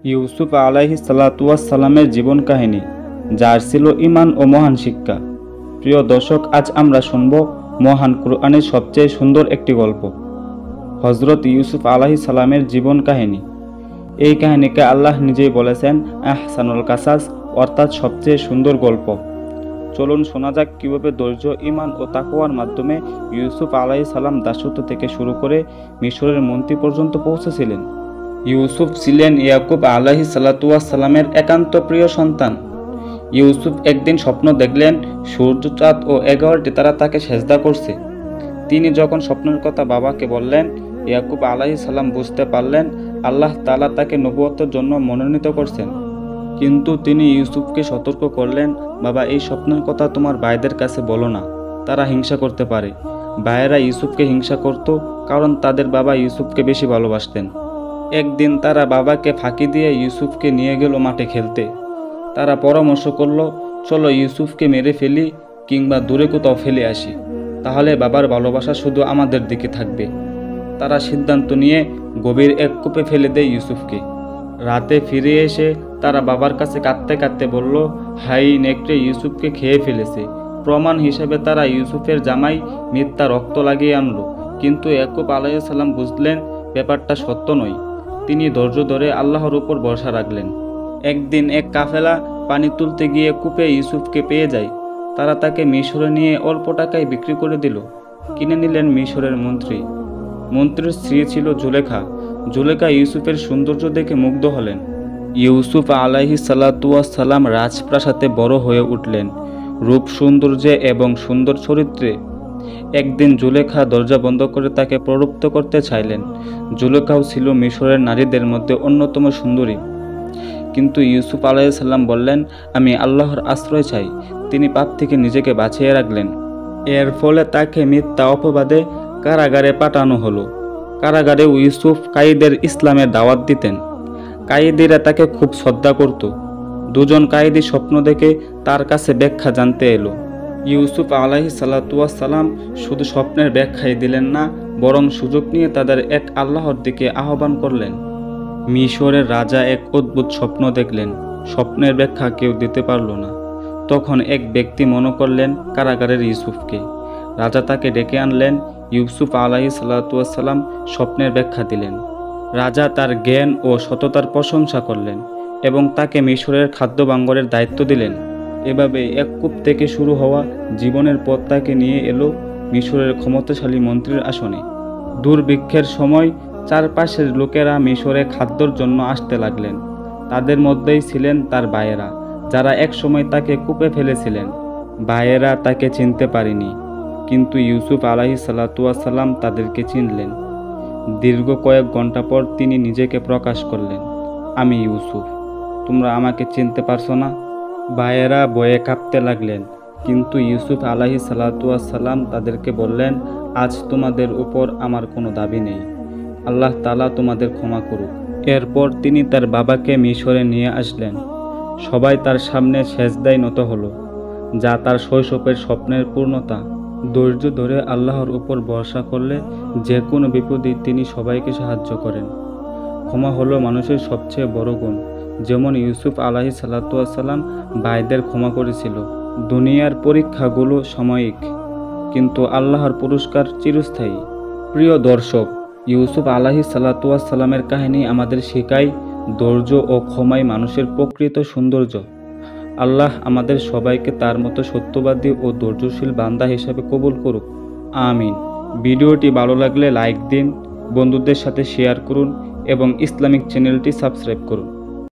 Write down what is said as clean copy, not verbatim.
ইউসুফ আলাইহিস সালাতু ওয়াস সালামের জীবন কাহিনী, যার ছিল ঈমান ও মহান শিক্ষা। প্রিয় দর্শক, আজ আমরা শুনব মহান কুরআনের সবচেয়ে সুন্দর একটি গল্প, হযরত ইউসুফ আলাইহিস সালামের জীবন কাহিনী। এই কাহিনীকে আল্লাহ নিজেই বলেছেন আহসানুল কাসাস, অর্থাৎ সবচেয়ে সুন্দর গল্প। চলুন শোনা যাক কীভাবে ধৈর্য, ঈমান ও তাকওয়ার মাধ্যমে ইউসুফ আলাইহিস সালাম দাসত্ব থেকে শুরু করে মিশরের মন্ত্রী পর্যন্ত পৌঁছেছিলেন। ইউসুফ ছিলেন ইয়াকুব আলাইহিস সালাতু ওয়াস সালামের একান্ত প্রিয় সন্তান। ইউসুফ একদিন স্বপ্ন দেখলেন সূর্য, চাঁদ ও 11টি তারা তাকে সেজদা করছে। তিনি যখন স্বপ্নের কথা বাবাকে বললেন, ইয়াকুব আলাইহিস সালাম বুঝতে পারলেন আল্লাহ তাআলা তাকে নবুয়তের জন্য মনোনীত করছেন। কিন্তু তিনি ইউসুফকে সতর্ক করলেন, বাবা, এই স্বপ্নের কথা তোমার ভাইদের কাছে বলো না, তারা হিংসা করতে পারে। ভাইয়েরা ইউসুফকে হিংসা করত, কারণ তাদের বাবা ইউসুফকে বেশি ভালোবাসতেন। একদিন তারা বাবাকে ফাঁকি দিয়ে ইউসুফকে নিয়ে গেল মাঠে খেলতে। তারা পরামর্শ করল, চলো ইউসুফকে মেরে ফেলি কিংবা দূরে কোথাও ফেলে আসি, তাহলে বাবার ভালোবাসা শুধু আমাদের দিকে থাকবে। তারা সিদ্ধান্ত নিয়ে গভীর এক কূপে ফেলে দেয় ইউসুফকে। রাতে ফিরে এসে তারা বাবার কাছে কাঁদতে কাঁদতে বলল, হাই নেকড়ে ইউসুফকে খেয়ে ফেলেছে। প্রমাণ হিসেবে তারা ইউসুফের জামাই মিথ্যা রক্ত লাগিয়ে আনলো। কিন্তু ইয়াকুব আলাইহিস সালাম বুঝলেন ব্যাপারটা সত্য নয়। তিনি ধৈর্য ধরে আল্লাহর উপর ভরসা রাখলেন। একদিন এক কাফেলা পানি তুলতে গিয়ে কূপে ইউসুফকে পেয়ে যায়। তারা তাকে মিশরে নিয়ে অল্প টাকায় বিক্রি করে দিল। কিনে নিলেন মিশরের মন্ত্রী। মন্ত্রীর স্ত্রী ছিল জুলেখা। জুলেখা ইউসুফের সৌন্দর্য দেখে মুগ্ধ হলেন। ইউসুফ আলাইহিস সালাতু ওয়াস সালাম রাজপ্রাসাদে বড় হয়ে উঠলেন, রূপ সৌন্দর্যে এবং সুন্দর চরিত্রে। একদিন জুলেখা দরজা বন্ধ করে তাকে প্রলুব্ধ করতে চাইলেন। জুলেখাও ছিল মিশরের নারীদের মধ্যে অন্যতম সুন্দরী। কিন্তু ইউসুফ আলাইহিস সালাম বললেন, আমি আল্লাহর আশ্রয় চাই। তিনি পাপ থেকে নিজেকে বাঁচিয়ে রাখলেন। এর ফলে তাকে মিথ্যা অপবাদে কারাগারে পাঠানো হলো। কারাগারে ইউসুফ কায়ীদের ইসলামের দাওয়াত দিতেন। কায়ীদেরা তাকে খুব শ্রদ্ধা করত। দুজন কায়দী স্বপ্ন দেখে তার কাছে ব্যাখ্যা জানতে এলো। ইউসুফ আলাইহিস সালাতু ওয়াস সালাম শুধু স্বপ্নের ব্যাখ্যাই দিলেন না, বরং সুযোগ নিয়ে তাদের এক আল্লাহর দিকে আহ্বান করলেন। মিশরের রাজা এক অদ্ভুত স্বপ্ন দেখলেন। স্বপ্নের ব্যাখ্যা কেউ দিতে পারল না। তখন এক ব্যক্তি মনে করলেন কারাগারের ইউসুফকে। রাজা তাকে ডেকে আনলেন। ইউসুফ আলাইহিস সালাতু ওয়াস সালাম স্বপ্নের ব্যাখ্যা দিলেন। রাজা তার জ্ঞান ও সততার প্রশংসা করলেন এবং তাকে মিশরের খাদ্য ভাণ্ডারের দায়িত্ব দিলেন। এভাবে এক কূপ থেকে শুরু হওয়া জীবনের পথ তাকে নিয়ে এলো মিশরের ক্ষমতাশালী মন্ত্রীর আসনে। দুর্ভিক্ষের সময় চারপাশের লোকেরা মিশরে খাদ্যর জন্য আসতে লাগলেন। তাদের মধ্যেই ছিলেন তার ভাইয়েরা, যারা একসময় তাকে কূপে ফেলেছিলেন। ভাইয়েরা তাকে চিনতে পারেনি, কিন্তু ইউসুফ আলাইহিস সালাতু ওয়াস সালাম তাদেরকে চিনলেন। দীর্ঘ কয়েক ঘন্টা পর তিনি নিজেকে প্রকাশ করলেন, আমি ইউসুফ, তোমরা আমাকে চিনতে পারছো না? ভাইয়েরা ভয়ে কাঁপতে লাগলেন, কিন্তু ইউসুফ আলাইহিস সালাতু ওয়াস সালাম তাদেরকে বললেন, আজ তোমাদের উপর আমার কোনো দাবি নেই, আল্লাহ তাআলা তোমাদের ক্ষমা করুক। এরপর তিনি তার বাবাকে মিশরে নিয়ে আসলেন। সবাই তার সামনে সেজদায় নত হলো, যা তার শৈশবের স্বপ্নের পূর্ণতা। ধৈর্য ধরে আল্লাহর উপর ভরসা করলে যে কোনো বিপদে তিনি সবাইকে সাহায্য করেন। ক্ষমা হলো মানুষের সবচেয়ে বড় গুণ। যেমন ইউসুফ আলাইহিস সালাতু ওয়াস সালাম ভাইদের ক্ষমা করেছিল। দুনিয়ার পরীক্ষাগুলো সাময়িক, কিন্তু আল্লাহর পুরস্কার চিরস্থায়ী। প্রিয় দর্শক, ইউসুফ আলাইহিস সালাতু ওয়াস সালামের কাহিনী আমাদের শেখায় ধৈর্য ও ক্ষমাই মানুষের প্রকৃত সৌন্দর্য। আল্লাহ আমাদের সবাইকে তার মতো সত্যবাদী ও ধৈর্যশীল বান্দা হিসাবে কবুল করুক, আমিন। ভিডিওটি ভালো লাগলে লাইক দিন, বন্ধুদের সাথে শেয়ার করুন এবং ইসলামিক চ্যানেলটি সাবস্ক্রাইব করুন।